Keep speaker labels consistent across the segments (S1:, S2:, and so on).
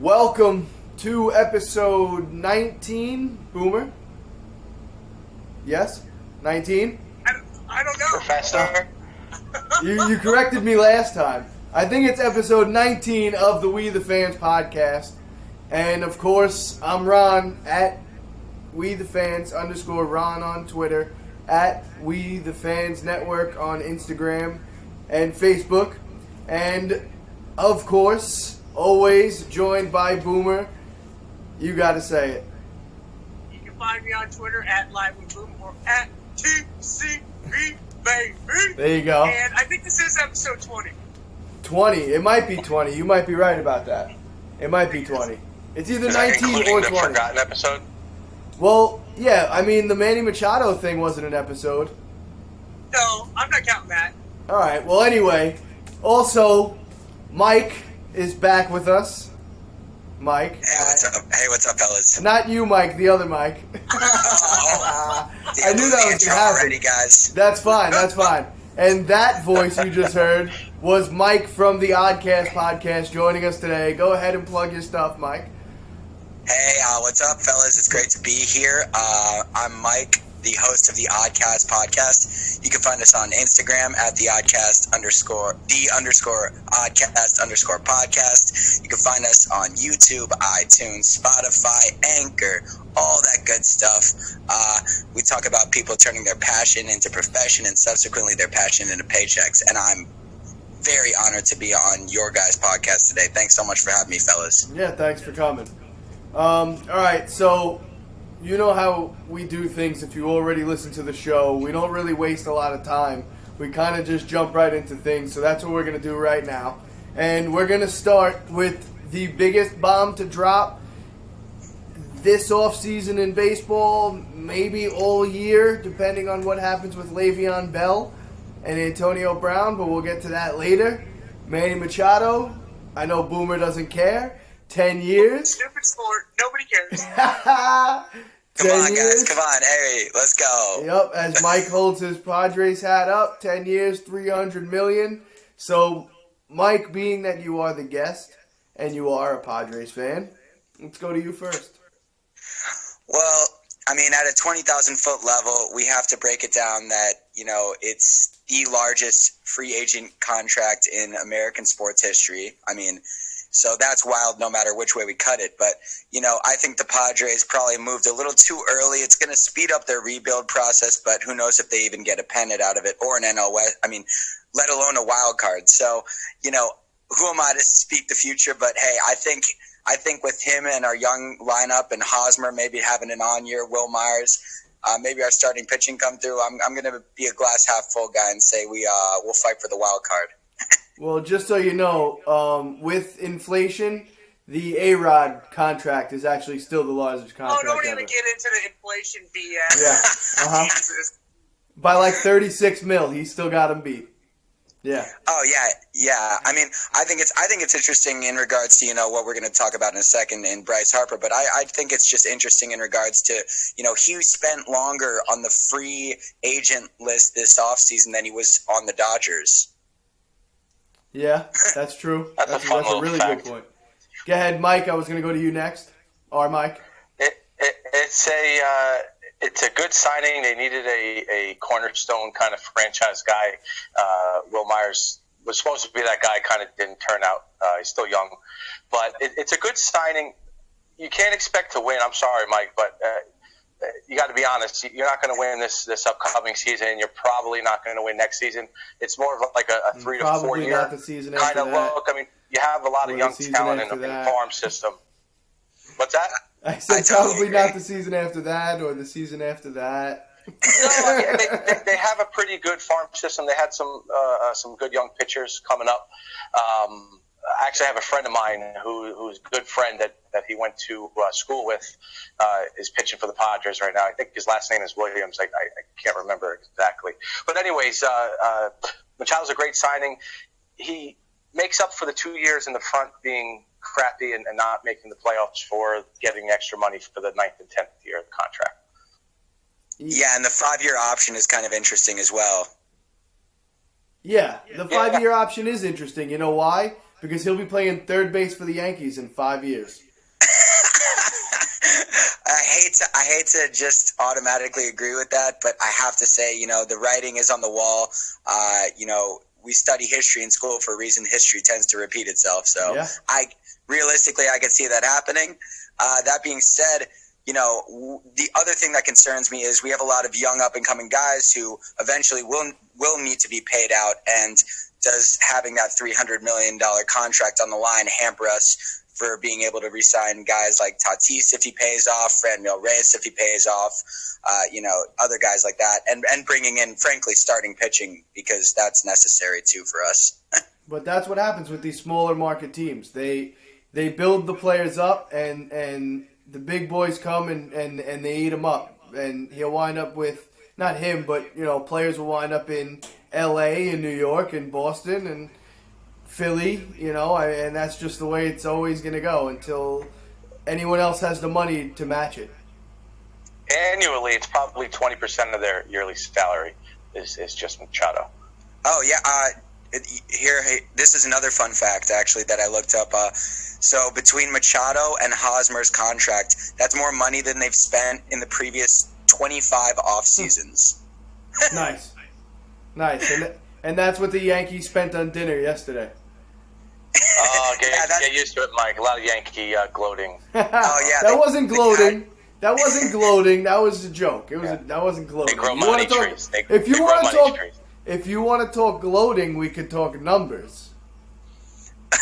S1: Welcome to episode 19, Boomer. Yes? 19?
S2: I don't know.
S3: Professor.
S1: You corrected me last time. I think it's episode 19 of the We the Fans podcast. And of course, I'm Ron at We the Fans _Ron on Twitter, at We the Fans Network on Instagram and Facebook. And of course, always joined by Boomer. You gotta say it.
S2: You can find me on Twitter at Live with Boom or at TCB Baby.
S1: There you go.
S2: And I think this is episode 20.
S1: 20. It might be 20. You might be right about that. It might be 20. It's either
S3: Is that
S1: 19
S3: including
S1: or
S3: the
S1: 20.
S3: forgotten episode?
S1: Well, yeah, I mean, the Manny Machado thing wasn't an episode.
S2: No, I'm not counting that.
S1: Alright, well, anyway. Also, Mike is back with us. Mike.
S4: Hey, what's up? Hey, what's up, fellas?
S1: Not you, Mike, the other Mike.
S4: Oh,
S1: I knew that was going to happen.
S4: already, guys.
S1: That's fine, that's fine. And that voice you just heard was Mike from the Oddcast podcast joining us today. Go ahead and plug your stuff, Mike.
S4: Hey, what's up, fellas? It's great to be here. I'm Mike, the host of the Oddcast podcast. You can find us on Instagram at the Oddcast _podcast_podcast. You can find us on YouTube, iTunes, Spotify, Anchor, all that good stuff. We talk about people turning their passion into profession and subsequently their passion into paychecks. And I'm very honored to be on your guys' podcast today. Thanks so much for having me, fellas.
S1: Yeah, thanks for coming. Alright, so you know how we do things. If you already listen to the show, we don't really waste a lot of time. We kind of just jump right into things, so that's what we're going to do right now. And we're going to start with the biggest bomb to drop this offseason in baseball, maybe all year, depending on what happens with Le'Veon Bell and Antonio Brown, but we'll get to that later. Manny Machado, I know Boomer doesn't care. 10 years.
S2: Stupid sport. Nobody cares.
S4: Come on, guys. Come on. Hey, let's go.
S1: Yep, as Mike holds his Padres hat up, 10 years, $300 million. So, Mike, being that you are the guest and you are a Padres fan, let's go to you first.
S4: Well, I mean, at a 20,000-foot level, we have to break it down that, it's the largest free agent contract in American sports history. I mean, so that's wild no matter which way we cut it. But, I think the Padres probably moved a little too early. It's going to speed up their rebuild process, but who knows if they even get a pennant out of it or an NL West. I mean, let alone a wild card. So, who am I to speak the future? But, hey, I think with him and our young lineup and Hosmer maybe having an on-year, Will Myers, maybe our starting pitching come through, I'm going to be a glass half full guy and say we'll fight for the wild card.
S1: Well, just so you know, with inflation, the A-Rod contract is actually still the largest contract
S2: don't
S1: ever.
S2: even get into the inflation BS.
S1: Yeah,
S2: Jesus.
S1: By like 36 mil, he still got him beat. Yeah.
S4: Oh yeah. I mean, I think it's interesting in regards to what we're going to talk about in a second in Bryce Harper, but I think it's just interesting in regards to he spent longer on the free agent list this offseason than he was on the Dodgers.
S1: Yeah, that's true.
S3: That's a fun little
S1: really
S3: fact.
S1: good point. Go ahead, Mike. I was going to go to you next. Or Mike.
S3: It's a good signing. They needed a cornerstone kind of franchise guy. Will Myers was supposed to be that guy, kind of didn't turn out. He's still young. But it's a good signing. You can't expect to win. I'm sorry, Mike, but you got to be honest. You're not going to win this upcoming season, and you're probably not going to win next season. It's more of like a 3 to 4 year
S1: not the season
S3: kind of
S1: that.
S3: look. I mean, you have a lot of young talent in the farm system. What's that?
S1: I said probably not the season after that or the season after that.
S3: No, they have a pretty good farm system. They had some good young pitchers coming up. Actually, I have a friend of mine who's a good friend that he went to school with is pitching for the Padres right now. I think his last name is Williams. I can't remember exactly. But anyways, Machado's a great signing. He makes up for the 2 years in the front being crappy and not making the playoffs for getting extra money for the 9th and 10th year of the contract.
S4: Yeah, and the 5-year option is kind of interesting as well.
S1: Yeah, the 5-year option is interesting. You know why? because he'll be playing third base for the Yankees in 5 years.
S4: I hate to just automatically agree with that, but I have to say, the writing is on the wall. We study history in school for a reason. History tends to repeat itself. So
S1: yeah.
S4: I could see that happening. That being said, the other thing that concerns me is we have a lot of young up-and-coming guys who eventually will need to be paid out, and does having that $300 million contract on the line hamper us for being able to re-sign guys like Tatis if he pays off, Franmil Reyes if he pays off, other guys like that, and bringing in, frankly, starting pitching, because that's necessary too for us.
S1: But that's what happens with these smaller market teams. They build the players up, and the big boys come and they eat them up. And he'll wind up with, not him, but players will wind up in L.A. and New York and Boston and Philly, and that's just the way it's always going to go until anyone else has the money to match it.
S3: Annually, it's probably 20% of their yearly salary is just Machado.
S4: Oh, yeah. This is another fun fact, actually, that I looked up. So between Machado and Hosmer's contract, that's more money than they've spent in the previous 25 off seasons.
S1: Nice. And that's what the Yankees spent on dinner yesterday.
S3: Oh, get used to it, Mike. A lot of Yankee gloating.
S4: Oh, yeah.
S1: That wasn't gloating. That wasn't gloating. That was a joke. That wasn't gloating.
S3: They grow money trees.
S1: If you want to talk gloating, we could talk numbers.
S2: Oh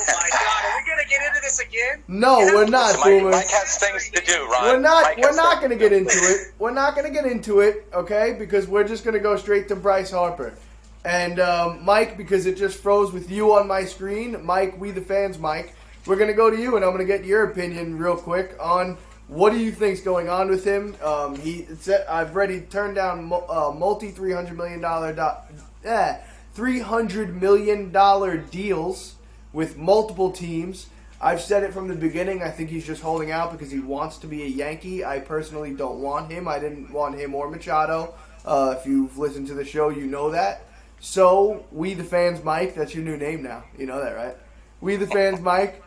S2: my God! Are we gonna get into this again?
S1: No, we're not, Boomer.
S3: Mike has things to do, Ron.
S1: We're not going to get into it. We're not going to get into it, okay? Because we're just going to go straight to Bryce Harper. And Mike, because it just froze with you on my screen, Mike, we the fans, Mike, we're going to go to you, and I'm going to get your opinion real quick on what do you think's going on with him. I've already turned down multi $300 million deals with multiple teams. I've said it from the beginning. I think he's just holding out because he wants to be a Yankee. I personally don't want him. I didn't want him or Machado. If you've listened to the show, you know that. So, we the fans, Mike, that's your new name now. You know that, right? We the fans, Mike.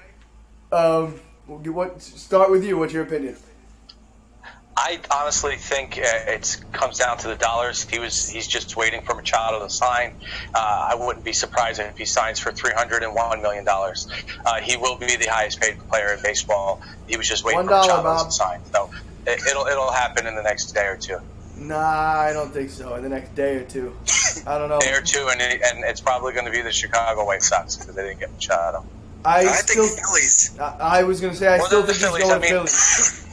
S1: Start with you. What's your opinion?
S3: I honestly think it comes down to the dollars. He's just waiting for Machado to sign. I wouldn't be surprised if he signs for $301 million. He will be the highest paid player in baseball. He was just waiting for Machado to sign. So it'll happen in the next day or two.
S1: Nah, I don't think so. In the next day or two. I don't know.
S3: Day or two, and it's probably going to be the Chicago White Sox because they didn't get Machado.
S4: I think Phillies.
S1: I was going to say, I still think he's going Phillies.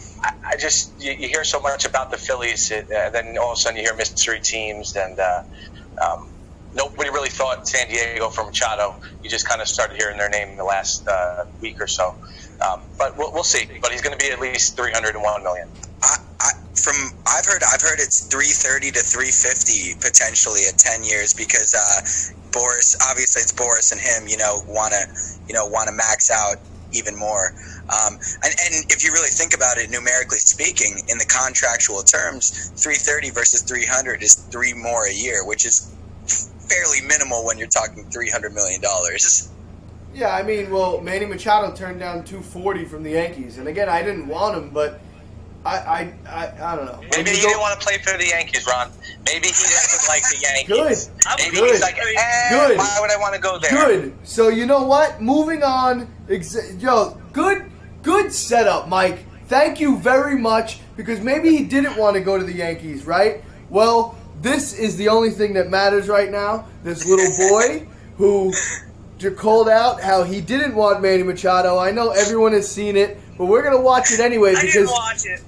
S3: I just you hear so much about the Phillies, then all of a sudden you hear mystery teams, and nobody really thought San Diego for Machado. You just kind of started hearing their name in the last week or so. But we'll see. But he's going to be at least $301 million.
S4: I've heard it's 330 to 350 potentially at 10 years because Boris, obviously it's Boris and him, want to max out even more. And if you really think about it, numerically speaking, in the contractual terms, 330 versus 300 is 3 more a year, which is fairly minimal when you're talking $300 million.
S1: Yeah, I mean, well, Manny Machado turned down $240 from the Yankees, and again, I didn't want him, but I don't know.
S3: Maybe he didn't want to play for the Yankees, Ron. Maybe he doesn't like the Yankees.
S1: Good.
S3: Maybe
S1: Good.
S3: he's like,
S1: Good.
S3: why would I want to go there?
S1: Good. So you know what? Moving on. Good setup, Mike. Thank you very much, because maybe he didn't want to go to the Yankees, right? Well, this is the only thing that matters right now. This little boy who called out how he didn't want Manny Machado. I know everyone has seen it, but we're going to watch it anyway.
S2: I didn't watch it.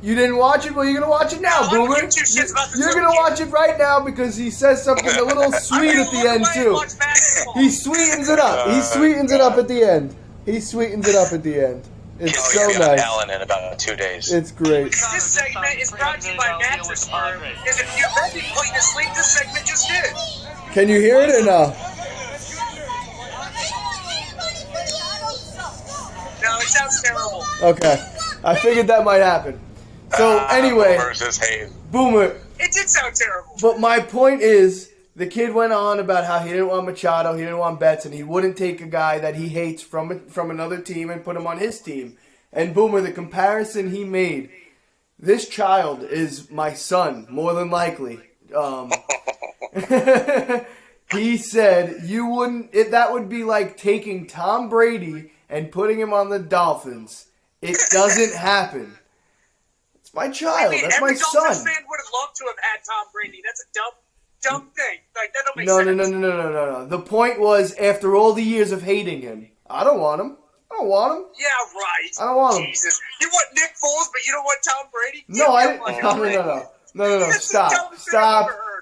S1: You didn't watch it? Well, you're going to watch it now, Boomer. You're going to watch it right now because he says something a little sweet at the end, too. He sweetens it up. He sweetens it up at the end. It's so nice.
S3: Allen in about 2 days.
S1: It's great.
S2: This segment is brought to you by Mattress Firm. Because if you're ready to put you to sleep, this segment just did.
S1: Can you hear it or no?
S2: No, it sounds terrible.
S1: Okay. I figured that might happen. So, anyway.
S3: Versus Hayes.
S1: Boomer.
S2: It did sound terrible.
S1: But my point is, the kid went on about how he didn't want Machado, he didn't want Betts, and he wouldn't take a guy that he hates from another team and put him on his team. And Boomer, the comparison he made, this child is my son, more than likely. He said that would be like taking Tom Brady and putting him on the Dolphins. It doesn't happen. It's my child. That's my son.
S2: Every Dolphins fan would have loved to have had Tom Brady. That's a dumb thing. Like, that don't make sense.
S1: No. The point was, after all the years of hating him, I don't want him.
S2: Yeah, right.
S1: I don't want him.
S2: Jesus. You want Nick Foles, but you don't want Tom Brady?
S1: No, I didn't. No. Stop.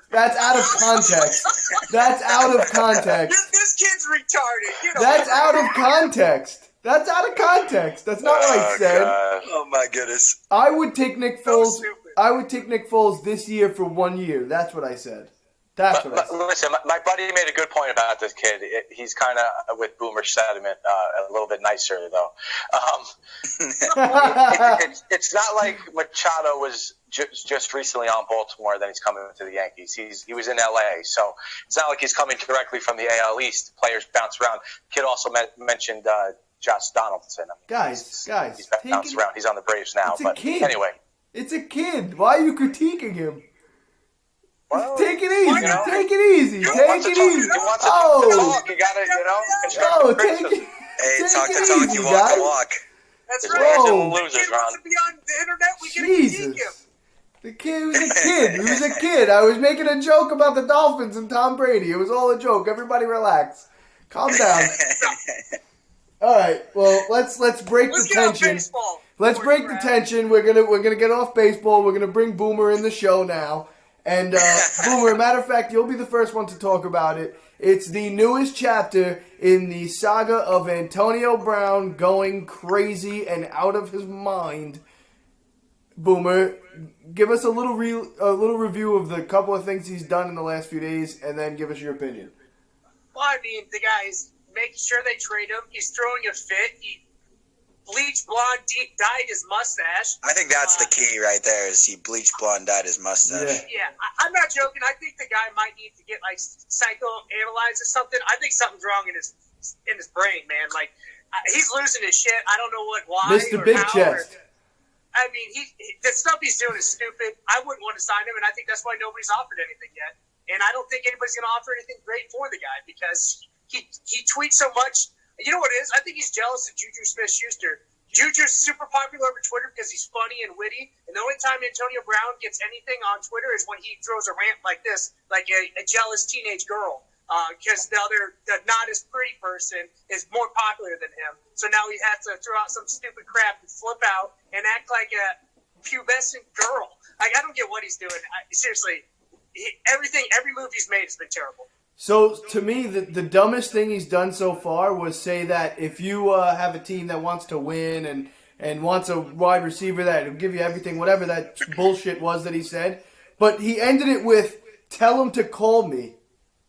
S1: That's out of context. That's out of context.
S2: This kid's retarded.
S1: That's out of context. That's not what I said.
S3: God.
S4: Oh my goodness.
S1: I would take Nick Foles.
S2: stupid.
S1: I would take Nick Foles this year for 1 year. That's what I said.
S3: Listen, my buddy made a good point about this kid. He's kind of with Boomer sentiment, a little bit nicer though. It's not like Machado was just recently on Baltimore, then he's coming to the Yankees. He was in LA, so it's not like he's coming directly from the AL East. Players bounce around. Kid also mentioned Josh Donaldson.
S1: Guys,
S3: he's bounced around. He's on the Braves now.
S1: It's a
S3: But
S1: kid.
S3: anyway,
S1: it's a kid. Why are you critiquing him?
S3: well,
S1: Take it easy. Take it easy.
S3: He wants to talk. You gotta,
S1: No,
S3: constructive
S1: take
S3: criticism.
S1: it.
S4: Hey,
S1: Take
S4: talk
S1: it
S4: the talk,
S1: easy,
S4: you walk
S1: guys.
S4: the walk.
S2: That's
S3: It's
S2: right.
S3: winners
S1: Whoa.
S3: and
S2: The
S3: losers,
S2: kid
S3: Ron.
S2: wants to be on the internet. We can critique him.
S1: The kid was a kid. He was a kid. I was making a joke about the Dolphins and Tom Brady. It was all a joke. Everybody relax. Calm down. All right. Well, let's break
S2: Let's
S1: the
S2: get on
S1: tension.
S2: baseball.
S1: Let's break the tension. We're gonna get off baseball. We're gonna bring Boomer in the show now. And Boomer, matter of fact, you'll be the first one to talk about it. It's the newest chapter in the saga of Antonio Brown going crazy and out of his mind. Boomer, give us a little review of the couple of things he's done in the last few days, and then give us your opinion.
S2: Well, I mean, the guy's making sure they trade him. He's throwing a fit. He bleached blonde, dyed his mustache.
S4: I think that's the key right there. Is he bleached blonde, dyed his mustache?
S2: Yeah, I'm not joking. I think the guy might need to get like psychoanalyzed or something. I think something's wrong in his brain, man. Like he's losing his shit. I don't know why.
S1: Mr.
S2: Or
S1: Big
S2: how,
S1: Chest.
S2: I mean, the stuff he's doing is stupid. I wouldn't want to sign him, and I think that's why nobody's offered anything yet. And I don't think anybody's going to offer anything great for the guy because he tweets so much. You know what it is? I think he's jealous of Juju Smith-Schuster. Juju's super popular over Twitter because he's funny and witty. And the only time Antonio Brown gets anything on Twitter is when he throws a rant like this, like a jealous teenage girl. Because the not as pretty person is more popular than him. So now he has to throw out some stupid crap and flip out and act like a pubescent girl. Like, I don't get what he's doing. Seriously, every move he's made has been terrible.
S1: So, to me, the dumbest thing he's done so far was say that if you have a team that wants to win and wants a wide receiver that will give you everything, whatever that bullshit was that he said, but he ended it with, tell him to call me.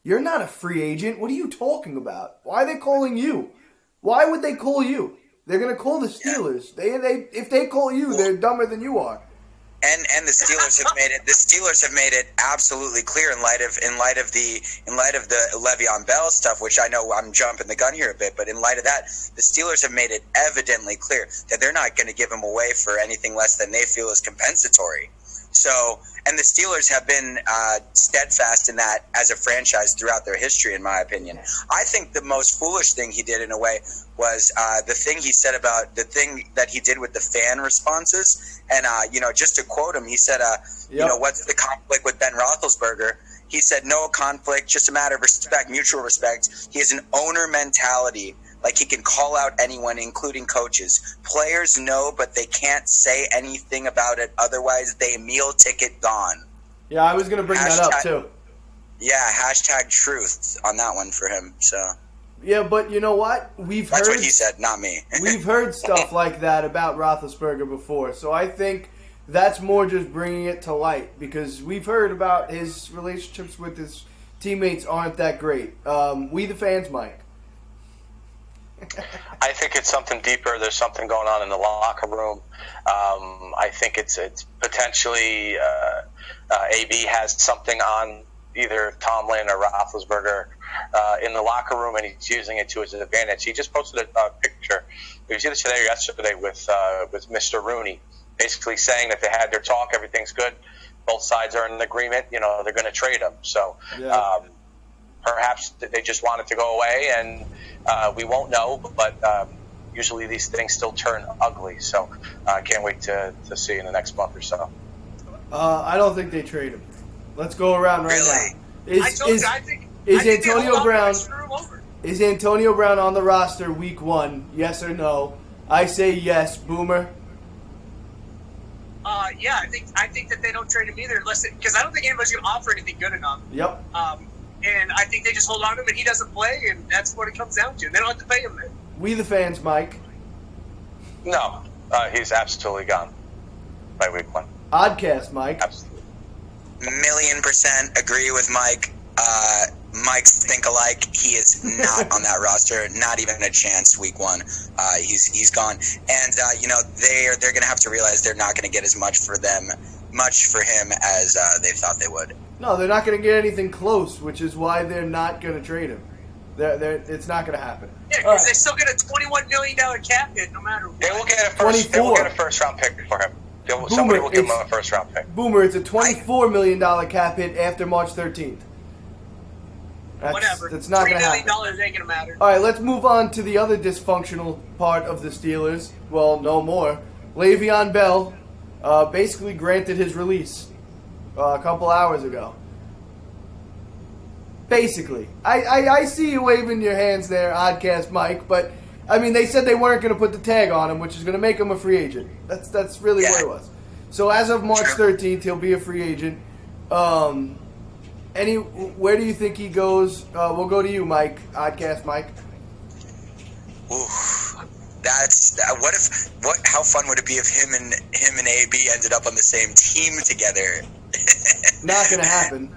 S1: You're not a free agent. What are you talking about? Why are they calling you? Why would they call you? They're going to call the Steelers. If they call you, they're dumber than you are.
S4: And the Steelers have made it. The Steelers have made it absolutely clear in light of the Le'Veon Bell stuff, which I know I'm jumping the gun here a bit, but in light of that, the Steelers have made it evidently clear that they're not going to give him away for anything less than they feel is compensatory. So, and the Steelers have been steadfast in that as a franchise throughout their history, in my opinion. I think the most foolish thing he did, in a way, was the thing he said about the thing that he did with the fan responses. And, just to quote him, he said, what's the conflict with Ben Roethlisberger? He said, no conflict, just a matter of respect, mutual respect. He has an owner mentality. Like, he can call out anyone, including coaches. Players know, but they can't say anything about it. Otherwise, they meal ticket gone.
S1: Yeah, I was going to bring that up, too.
S4: Yeah, #truth on that one for him. So.
S1: Yeah, but you know what?
S4: That's what he said, not me.
S1: We've heard stuff like that about Roethlisberger before. So I think that's more just bringing it to light. Because we've heard about his relationships with his teammates aren't that great. We, the fans, Mike.
S3: I think it's something deeper. There's something going on in the locker room. I think it's potentially AB has something on either Tomlin or Roethlisberger in the locker room, and he's using it to his advantage. He just posted a picture. It was either today or yesterday with Mr. Rooney, basically saying that they had their talk, everything's good, both sides are in agreement. You know, they're going to trade him. So perhaps they just want it to go away, and we won't know. But usually these things still turn ugly. So I can't wait to see in the next month or so.
S1: I don't think they trade him. Let's go around right now.
S2: I think
S1: Antonio Brown? Is Antonio Brown on the roster week 1? Yes or no? I say yes. Boomer.
S2: Yeah, I think that they don't trade him either, because I don't think anybody's going to offer anything good enough.
S1: Yep.
S2: And I think they just hold on to him, and he doesn't play, and that's what it comes down to. They don't have to pay him then.
S1: We the fans, Mike.
S3: No, he's absolutely gone by week 1.
S1: Oddcast, Mike.
S3: Absolutely.
S4: 1,000,000% agree with Mike. Mike's think alike. He is not on that roster. Not even a chance. Week 1, he's gone. And they're going to have to realize they're not going to get as much for him as they thought they would.
S1: No, they're not going to get anything close, which is why they're not going to trade him. It's not going to happen.
S2: Yeah, because they still get a $21 million cap hit no matter what.
S3: They will get a first round pick for him. Somebody will give him a first round pick.
S1: Boomer, it's a $24 million cap hit after March 13th.
S2: Whatever.
S1: That's not going to happen.
S2: $3 million ain't going to matter.
S1: All right, let's move on to the other dysfunctional part of the Steelers. Well, no more. Le'Veon Bell basically granted his release a couple hours ago. Basically. I see you waving your hands there, Oddcast Mike, but I mean, they said they weren't going to put the tag on him, which is going to make him a free agent. That's really what it was. So as of March 13th, he'll be a free agent. Where do you think he goes? We'll go to you, Mike. Oddcast Mike.
S4: Ooh, how fun would it be if him and AB ended up on the same team together?
S1: Not going to happen.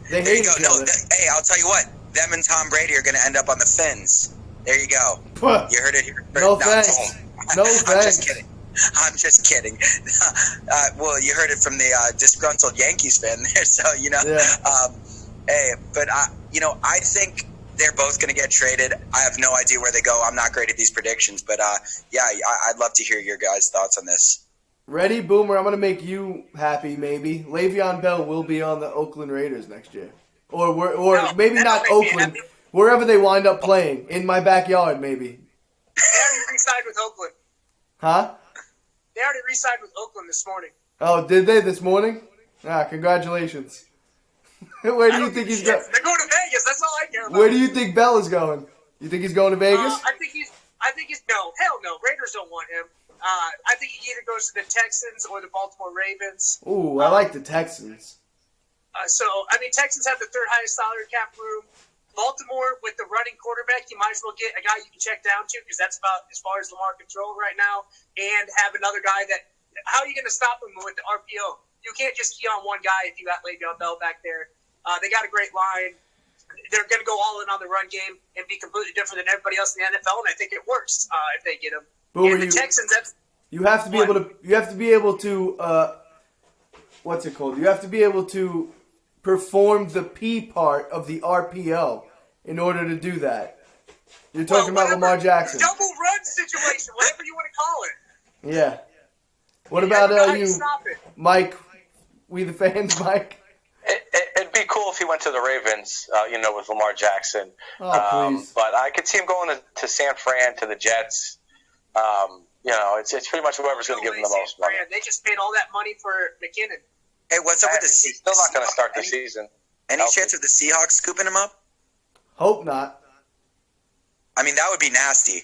S1: They hate each other.
S4: Hey, I'll tell you what. Them and Tom Brady are going to end up on the Fins. There you go. You heard it here.
S1: No thanks. No thanks.
S4: I'm just kidding. Well, you heard it from the disgruntled Yankees fan there, so I think they're both going to get traded. I have no idea where they go. I'm not great at these predictions, but I'd love to hear your guys' thoughts on this.
S1: Ready, Boomer? I'm going to make you happy. Maybe Le'Veon Bell will be on the Oakland Raiders next year, or maybe not Oakland. Wherever they wind up playing. In my backyard, maybe.
S2: They already re-signed with Oakland.
S1: Huh?
S2: They already re-signed with Oakland this morning.
S1: Oh, did they this morning? Congratulations. Where do you think he's going?
S2: They're going to Vegas. That's all I care about.
S1: Where do you think Bell is going? You think he's going to Vegas?
S2: I think he's no. Hell no. Raiders don't want him. I think he either goes to the Texans or the Baltimore Ravens.
S1: Ooh, I like the Texans.
S2: Texans have the third highest salary cap room. Baltimore, with the running quarterback, you might as well get a guy you can check down to, because that's about as far as Lamar can throw right now, and have another guy that – how are you going to stop him with the RPO? You can't just key on one guy if you got Le'Veon Bell back there. They got a great line. They're going to go all in on the run game and be completely different than everybody else in the NFL, and I think it works if they get him. And the Texans, that's –
S1: You have to be able to what's it called? You have to be able to perform the P part of the RPO in order to do that. You're talking about Lamar Jackson.
S2: Double run situation, whatever you want to call it.
S1: Yeah. What about you, Mike? We the fans, Mike?
S3: It'd be cool if he went to the Ravens, with Lamar Jackson.
S1: Oh, please.
S3: But I could see him going to San Fran, to the Jets. It's pretty much whoever's going to give him the most money.
S2: They just paid all that money for McKinnon.
S4: Hey, what's up with the Seahawks?
S3: He's still not going to start the season.
S4: Any chance of the Seahawks scooping him up?
S1: Hope not.
S4: I mean, that would be nasty.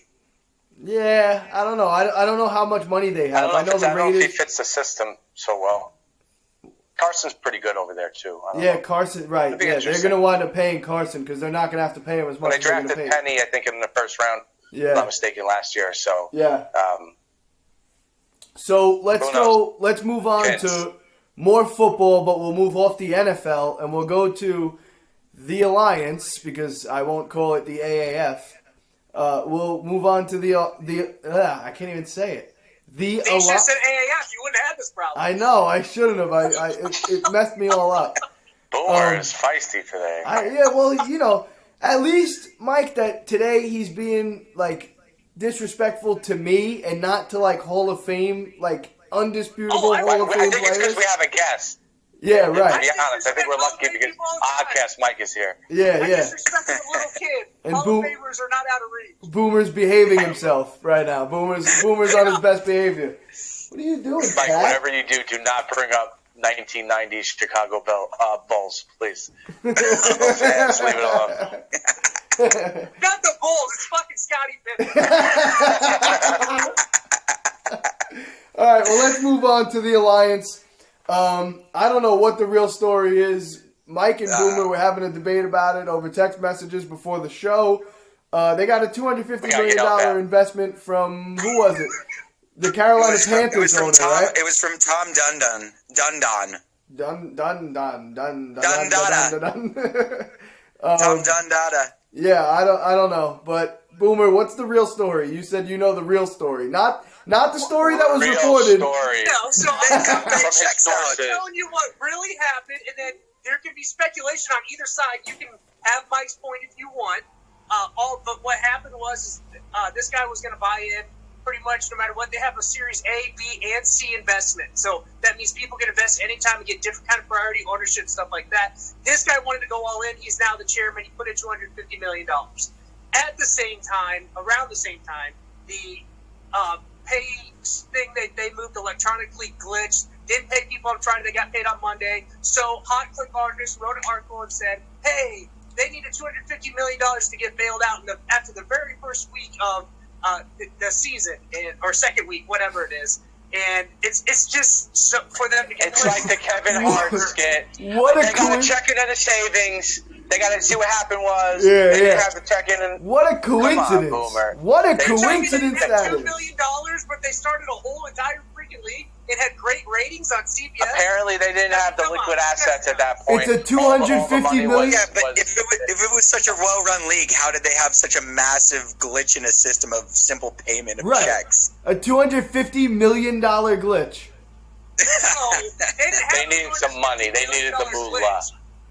S1: Yeah, I don't know. I don't know how much money they have.
S3: I don't know if he fits the system so well. Carson's pretty good over there, too.
S1: Carson, right. Yeah, they're going to wind up paying Carson because they're not going to have to pay him as much as they're going to pay.
S3: They drafted Penny, I think, in the first round.
S1: Yeah.
S3: If I'm not mistaken, last year. So,
S1: yeah. So let's move on to more football, but we'll move off the NFL and we'll go to the Alliance, because I won't call it the AAF. We'll move on to the I can't even say it.
S2: You should have said AAF. You wouldn't have had this problem.
S1: I know. I shouldn't have. It messed me all up.
S3: Boomer is feisty today.
S1: At least, Mike, that today he's being, like, disrespectful to me and not to, like, Hall of Fame, like, undisputable Hall of Fame
S3: I think it's because
S1: players.
S3: we have a guest.
S1: Yeah,
S3: To
S1: right.
S3: be honest, I think we're lucky because Oddcast Mike is here.
S1: Yeah,
S2: I
S1: yeah.
S2: disrespected a little kid.
S1: And
S2: Hall of Famers are not out of reach.
S1: Boomer's behaving himself right now. Boomer's on his best behavior. What are you doing,
S3: Mike,
S1: Pat?
S3: whatever you do not bring up 1990s Chicago Bulls, please. Just leave it alone.
S2: Not the Bulls. It's fucking Scottie Pippen.
S1: All right, well, let's move on to the Alliance. I don't know what the real story is. Mike and Boomer were having a debate about it over text messages before the show. They got a $250 million investment from, who was it? The Carolina Panthers owner, right?
S4: It was from Tom Dundon. Tom Dundada.
S1: Yeah, I don't know, but Boomer, what's the real story? You said you know the real story, not the story that was
S3: Real
S1: reported.
S3: Story.
S2: No, so
S3: From his
S2: I'm
S3: sources.
S2: telling you what really happened, and then there can be speculation on either side. You can have Mike's point if you want. But what happened was this guy was going to buy in pretty much no matter what. They have a Series A, B, and C investment. So that means people can invest anytime and get different kind of priority ownership, stuff like that. This guy wanted to go all in. He's now the chairman. He put in $250 million. At the same time, around the same time, the pay thing they moved electronically glitched. Didn't pay people on Friday. They got paid on Monday. So Hot Click artists wrote an article and said, hey, they needed $250 million to get bailed out after the very first week of the season, or second week, whatever it is. And it's just so for them to get.
S3: It's like the Kevin Hart skit.
S1: What a
S3: They got to check in at the savings. They got to see what happened was.
S1: Yeah,
S3: they
S1: yeah.
S3: have to check in. And
S1: What a coincidence!
S3: Come on, Boomer.
S1: What a
S3: They-
S1: coincidence
S2: They
S1: that
S2: had $2
S1: is.
S2: million, but they started a whole entire freaking league. It had great ratings on CBS.
S3: apparently, they didn't have the
S2: Come on.
S3: liquid assets at that point.
S1: It's a $250 million.
S4: Yeah, but if it was such a well-run league, how did they have such a massive glitch in a system of simple payment of
S1: Right.
S4: checks?
S1: A $250 million glitch.
S3: They needed some money. They needed the moolah.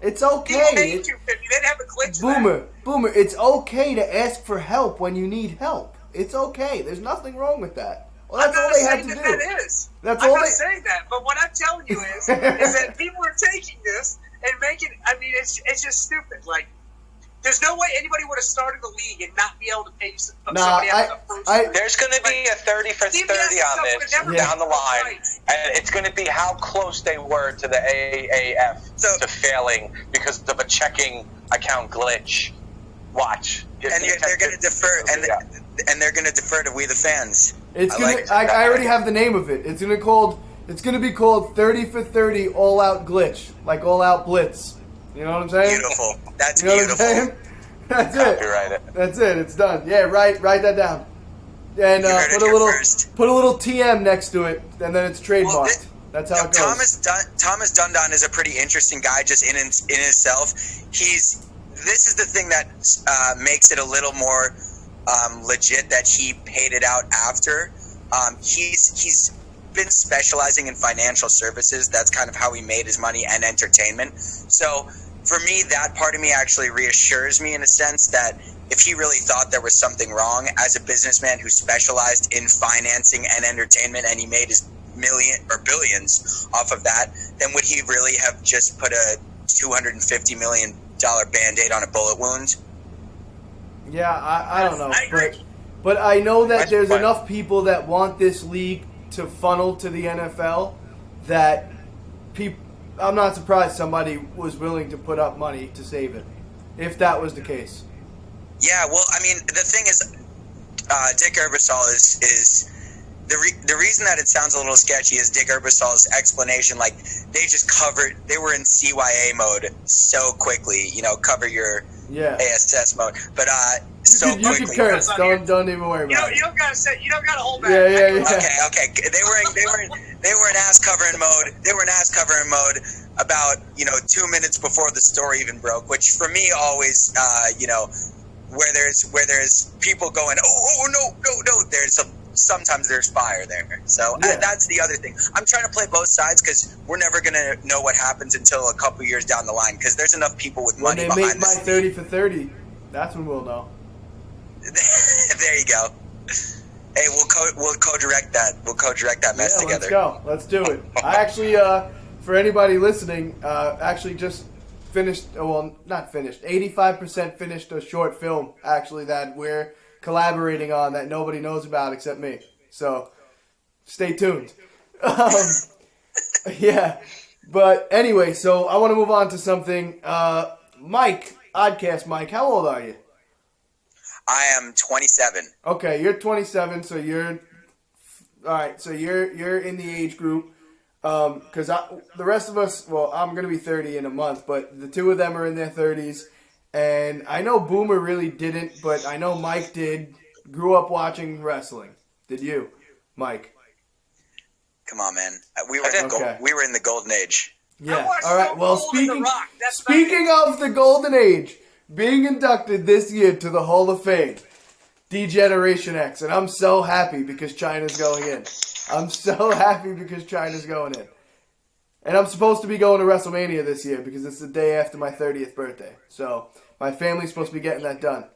S1: It's
S2: People
S1: okay.
S2: paid $250. They didn't have a glitch.
S1: Boomer, it's okay to ask for help when you need help. It's okay. There's nothing wrong with that. Well, that's all they had to do.
S2: That is.
S1: That's
S2: I'm
S1: all
S2: not
S1: they.
S2: saying that, but what I'm telling you is that people are taking this and making. I mean, it's just stupid. Like, there's no way anybody would have started the league and not be able to pay somebody out the first.
S3: There's going to be a 30 for 30 on this down the line, and it's going to be how close they were to the AAF to failing because of a checking account glitch. Watch,
S4: And they're going to defer, and they're going to defer to we the fans.
S1: It's gonna. I already have the name of it. It's gonna be called 30 for 30 All Out Glitch, like All Out Blitz. You know what I'm saying?
S4: Beautiful. That's
S1: You know
S4: beautiful.
S1: what I'm saying? That's it.
S3: Copyright it.
S1: That's it. It's done. Yeah, write that down. And
S4: You heard it
S1: put a
S4: here
S1: little
S4: first.
S1: TM next to it, and then it's trademarked.
S4: Well,
S1: That's how it goes.
S4: Thomas Dundon is a pretty interesting guy just in himself. This is the thing that makes it a little more legit that he paid it out after. He's been specializing in financial services. That's kind of how he made his money, and entertainment. So for me, that part of me actually reassures me in a sense that if he really thought there was something wrong as a businessman who specialized in financing and entertainment, and he made his billions off of that, then would he really have just put a $250 million Band-Aid on a bullet wound?
S1: Yeah, I don't know,
S2: I agree.
S1: but I know that there's
S3: But-
S1: enough people that want this league to funnel to the NFL that I'm not surprised somebody was willing to put up money to save it, if that was the case.
S4: Yeah, well, I mean, the thing is, Dick Ebersol is the reason that it sounds a little sketchy is Dick Ebersol's explanation. Like, they were in CYA mode so quickly, cover your ASS mode, but
S1: You could curse. Don't even worry about it.
S2: You don't gotta hold back.
S1: Yeah.
S4: Okay. They were in ass covering mode. They were in ass covering mode about 2 minutes before the story even broke, which for me always where there's people going, oh no, there's sometimes there's fire there. So
S1: Yeah.
S4: that's the other thing. I'm trying to play both sides because we're never going to know what happens until a couple years down the line because there's enough people with
S1: When
S4: money
S1: they make
S4: behind
S1: my
S4: this.
S1: 30 for 30, that's when we'll know.
S4: There you go. Hey, we'll co-direct that. We'll co-direct that mess together.
S1: Let's go. Let's do it. I actually, for anybody listening, actually just finished. Well, not finished. 85% finished a short film actually that we're collaborating on that nobody knows about except me. So, stay tuned. Yeah. But anyway, so I want to move on to something. Mike, Oddcast Mike, how old are you?
S4: I am 27.
S1: Okay, you're 27, so you're all right. So you're in the age group. Because the rest of us, well, I'm gonna be 30 in a month, but the two of them are in their 30s, and I know Boomer really didn't, but I know Mike did. Grew up watching wrestling. Did you, Mike?
S4: Come on, man. We were in the golden age.
S1: Yeah.
S2: watched
S1: All right.
S2: Stone
S1: Well,
S2: Cold and The Rock. That's
S1: speaking of the golden age, being inducted this year to the Hall of Fame, D-Generation X, and I'm so happy because China's going in. I'm so happy because China's going in. And I'm supposed to be going to WrestleMania this year because it's the day after my 30th birthday. So my family's supposed to be getting that done.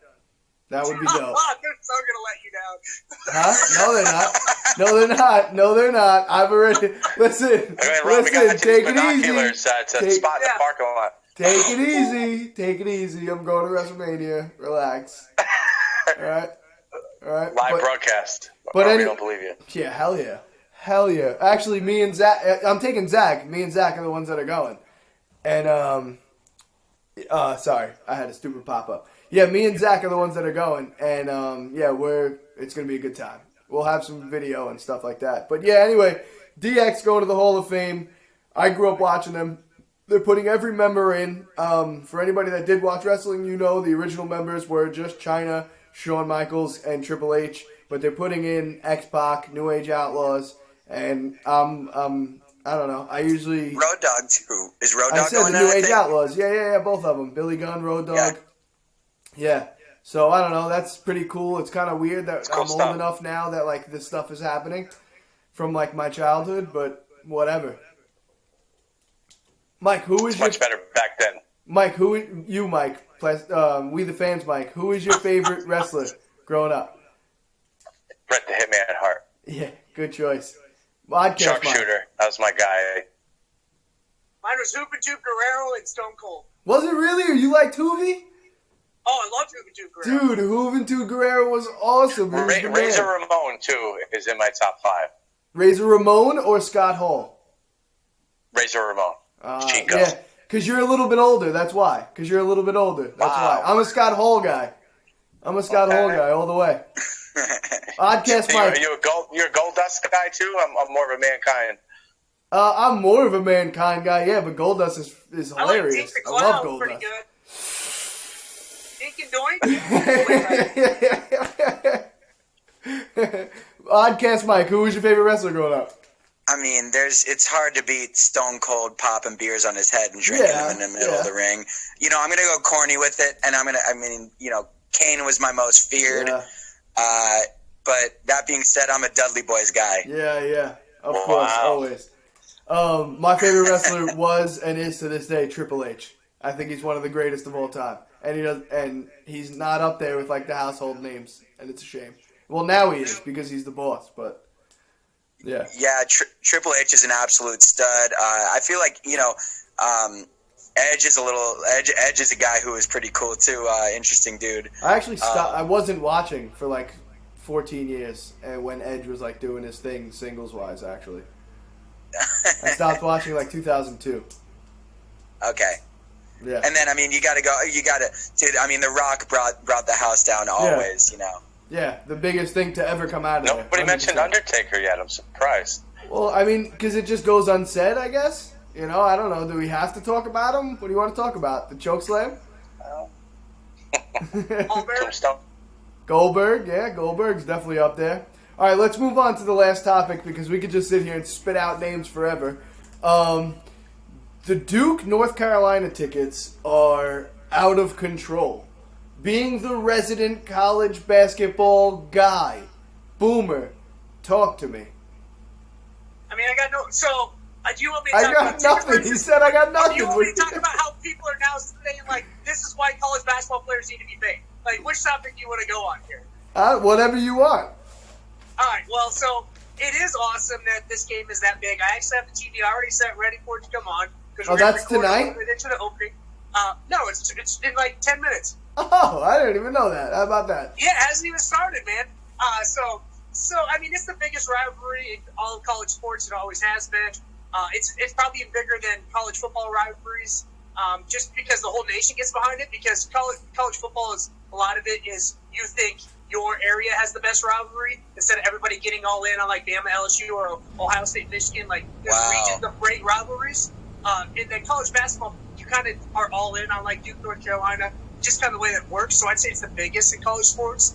S1: That would be dope.
S2: They're so gonna let you down.
S1: Huh? No, they're not. No, they're not. No, they're not. I've already... Listen.
S3: Okay, Rob, we got
S1: Take it
S3: binoculars
S1: easy.
S3: to spot in the parking lot.
S1: Take it easy. Take it easy. I'm going to WrestleMania. Relax. All right. All right.
S3: Live broadcast.
S1: but
S3: We don't believe you.
S1: Yeah, hell yeah. Hell yeah. Actually, me and Zach, I'm taking Zach. Me and Zach are the ones that are going. And, sorry, I had a stupid pop-up. Yeah, me and Zach are the ones that are going. And, yeah, it's going to be a good time. We'll have some video and stuff like that. But, yeah, anyway, DX going to the Hall of Fame. I grew up watching them. They're putting every member in. For anybody that did watch wrestling, you know the original members were just Chyna, Shawn Michaels, and Triple H. But they're putting in X-Pac, New Age Outlaws, and I don't know. I usually
S4: Road Dogg too. Is Road Dogg
S1: I said
S4: going
S1: the
S4: there?
S1: New
S4: I
S1: Age
S4: think?
S1: Outlaws. Yeah, both of them. Billy Gunn, Road Dogg. Yeah. So I don't know. That's pretty cool. It's kind of weird that
S3: cool
S1: I'm
S3: stuff.
S1: old enough now that like this stuff is happening from like my childhood, but whatever. Mike, who is
S3: It's much better back then.
S1: Mike, we the fans, Mike. Who is your favorite wrestler growing up?
S3: Bret the Hitman Hart.
S1: Yeah, good choice. Oddcast, Mike.
S3: Sharpshooter. That was my guy.
S2: Mine was Hoop and Tube Guerrero and Stone Cold.
S1: Was it really? Or you liked Hoovy?
S2: Oh, I love Hoop and Tube Guerrero.
S1: Dude, Juventud Guerrero was awesome. He was the man.
S3: Razor Ramon, too, is in my top 5.
S1: Razor Ramon or Scott Hall?
S3: Razor Ramon. Chico.
S1: Yeah, because you're a little bit older. That's why. Because you're a little bit older. That's why. I'm a Scott Hall guy. Hall guy all the way. Oddcast Mike.
S3: You're a Goldust guy, too? I'm more of a Mankind.
S1: I'm more of a Mankind guy, yeah, but Goldust is
S2: I like
S1: hilarious.
S2: Dink the
S1: I love
S2: Clown, pretty
S1: Goldust.
S2: good. Dink and Doink.
S1: Oddcast Mike, who was your favorite wrestler growing up?
S4: I mean, it's hard to beat Stone Cold popping beers on his head and drinking them in the middle of the ring. You know, I'm going to go corny with it, and Kane was my most feared.
S1: Yeah.
S4: But that being said, I'm a Dudley Boys guy.
S1: Yeah. Of course, always. My favorite wrestler was and is to this day Triple H. I think he's one of the greatest of all time, and he's not up there with like the household names, and it's a shame. Well, now he is because he's the boss, but yeah.
S4: Yeah, Triple H is an absolute stud. I feel like Edge is Edge is a guy who is pretty cool too. Interesting dude.
S1: I actually stopped. I wasn't watching for like 14 years, and when Edge was like doing his thing singles wise, actually, I stopped watching like 2002.
S4: Okay.
S1: Yeah.
S4: And then you got to dude. The Rock brought the house down always.
S1: Yeah, the biggest thing to ever come out of there.
S3: Nobody mentioned Undertaker yet. I'm surprised.
S1: Well, because it just goes unsaid, I guess. I don't know. Do we have to talk about him? What do you want to talk about? The chokeslam?
S3: Tombstone.
S1: Goldberg, yeah, Goldberg's definitely up there. All right, let's move on to the last topic because we could just sit here and spit out names forever. The Duke, North Carolina tickets are out of control. Being the resident college basketball guy, Boomer, Talk to me.
S2: I mean, I got no. So, do you want me to
S1: I
S2: talk
S1: got
S2: about ticket
S1: nothing. He
S2: prices?
S1: said I got
S2: Do
S1: nothing.
S2: you want me to talk about how people are now saying, like, this is why college basketball players need to be paid? Like, which topic do you want to go on here?
S1: Whatever you want.
S2: All right, well, so it is awesome that this game is that big. I actually have the TV already set ready for it to come on.
S1: Oh, that's tonight?
S2: Into the opening. No, it's in like 10 minutes.
S1: Oh, I didn't even know that. How about that?
S2: Yeah, it hasn't even started, man. So I mean, it's the biggest rivalry in all of college sports. It always has been. It's probably bigger than college football rivalries, just because the whole nation gets behind it. Because college football is a lot of it is you think your area has the best rivalry instead of everybody getting all in on like Bama, LSU, or Ohio State, Michigan. Like there's regions of great rivalries. And then college basketball, you kind of are all in on like Duke, North Carolina. Just kind of the way that works. So I'd say it's the biggest in college sports.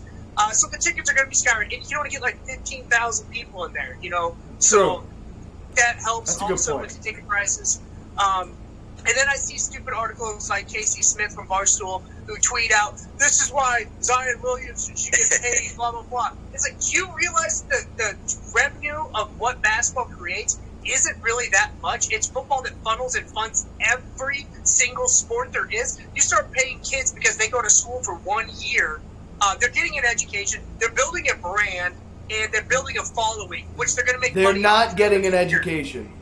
S2: So the tickets are going to be skyrocketing. And you don't get like 15,000 people in there, you know. So that helps also with the ticket prices. And then I see stupid articles like Casey Smith from Barstool who tweet out, "This is why Zion Williamson should get paid." Blah blah blah. It's like, do you realize the revenue of what basketball creates isn't really that much? It's football that funnels and funds every single sport there is. You start paying kids because they go to school for 1 year. They're getting an education. They're building a brand, and they're building a following, which they're going to make money.
S1: They're not getting an education.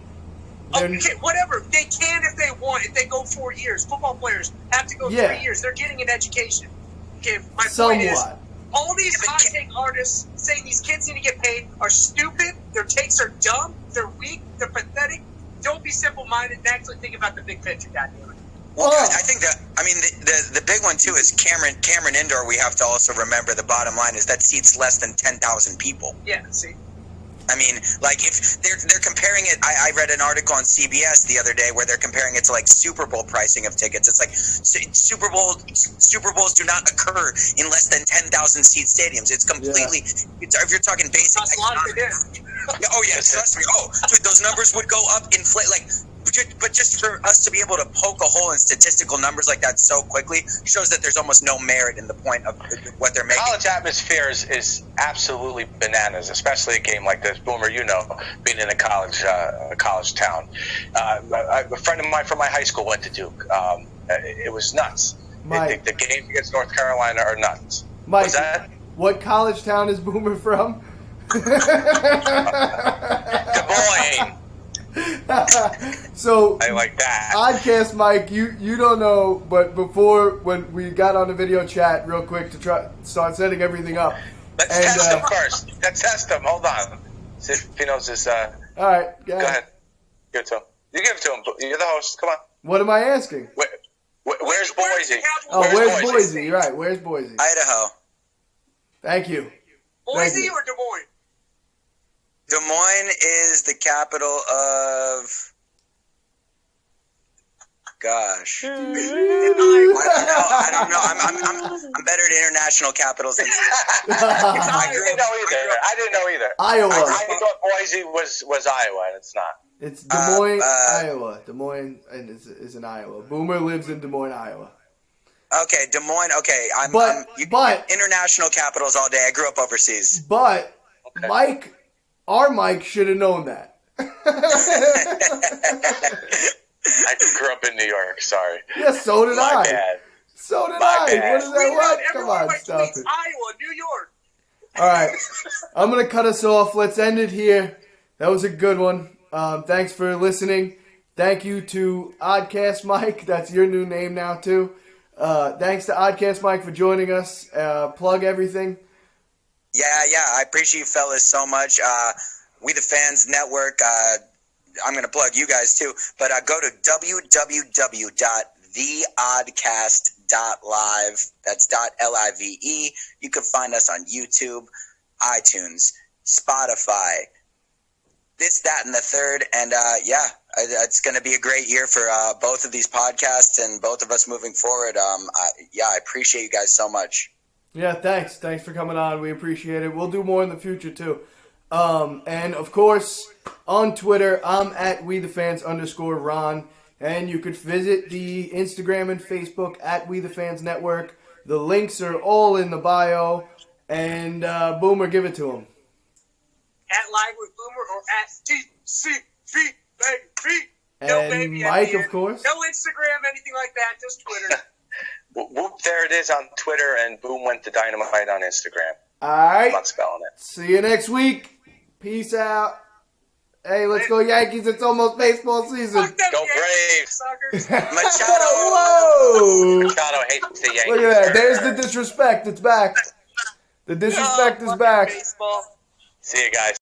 S2: Okay, whatever. They can if they want. If they go 4 years. Football players have to go 3 years. They're getting an education. Okay, my point is, all these hot take artists saying these kids need to get paid are stupid. Their takes are dumb. They're weak. They're pathetic. Don't be simple-minded and actually think about the big picture, goddammit.
S4: Well, I think that, I mean, the big one, too, is Cameron Indoor. We have to also remember the bottom line is that seats less than 10,000 people.
S2: Yeah, see.
S4: I mean, like, if they're comparing it, I read an article on CBS the other day where they're comparing it to, like, Super Bowl pricing of tickets. It's like Super Bowls do not occur in less than 10,000 seat stadiums. It's completely, if you're talking basic. Oh, yeah, trust me. Oh, dude, those numbers would go up, inflate, like, but just for us to be able to poke a hole in statistical numbers like that so quickly shows that there's almost no merit in the point of what they're making.
S3: College atmosphere is absolutely bananas, especially a game like this. Boomer, you know, being in a college town. A friend of mine from my high school went to Duke. It was nuts. The games against North Carolina are nuts.
S1: Mike,
S3: was that?
S1: What college town is Boomer from?
S3: Des Moines.
S1: So
S3: I like that.
S1: Oddcast Mike, you don't know, but before when we got on the video chat real quick to try start setting everything up.
S3: Let's test him first. Let's test him. Hold on. See if he knows his.
S1: All right,
S3: go ahead. Give it to him. You give it to him. You're the host. Come on.
S1: What am I asking?
S3: Where's Boise?
S1: Where's Boise? You're right. Where's Boise?
S4: Idaho.
S1: Thank you.
S2: Boise or Des Moines?
S4: Des Moines is the capital of. Gosh. I don't know. I'm better at international capitals than
S3: I didn't know either.
S1: Iowa.
S3: I thought Boise was Iowa, and it's not.
S1: It's Des Moines, Iowa. Des Moines is in Iowa. Boomer lives in Des Moines, Iowa.
S4: Okay, Des Moines. Okay,
S1: but
S4: international capitals all day. I grew up overseas.
S1: But Mike, our Mike should have known that.
S3: I grew up in New York. Sorry.
S1: Yeah, so did I.
S3: My bad.
S1: So did I.
S3: Bad.
S1: What is that? What? Come on, stop it.
S2: Iowa, New York.
S1: All right, I'm gonna cut us off. Let's end it here. That was a good one. Thanks for listening. Thank you to Oddcast Mike. That's your new name now too. Thanks to Oddcast Mike for joining us. Plug everything.
S4: Yeah. I appreciate you fellas so much. We the Fans Network. I'm going to plug you guys too, but go to www.theoddcast.live. That's .live. You can find us on YouTube, iTunes, Spotify, this, that, and the third. And it's going to be a great year for both of these podcasts and both of us moving forward. I appreciate you guys so much.
S1: Yeah, thanks. Thanks for coming on. We appreciate it. We'll do more in the future too. And of course, on Twitter, I'm at WeTheFans_Ron. And you could visit the Instagram and Facebook at We The Fans Network. The links are all in the bio. And Boomer, give it to him.
S2: at Live with Boomer or at TCV baby. No
S1: And
S2: baby at
S1: Mike,
S2: the
S1: of
S2: end.
S1: course.
S2: No Instagram, anything like that. Just Twitter.
S3: Whoop, there it is on Twitter, and boom went the dynamite on Instagram.
S1: All
S3: I'm
S1: right.
S3: not spelling it.
S1: See you next week. Peace out. Hey, let's go Yankees. It's almost baseball season.
S2: Fuck them
S3: Go
S2: Yankees,
S3: Braves.
S2: suckers.
S4: Machado.
S1: Whoa.
S3: Machado hates the Yankees.
S1: Look at that. There's the disrespect. It's back. The disrespect is back.
S2: Baseball.
S3: See you guys.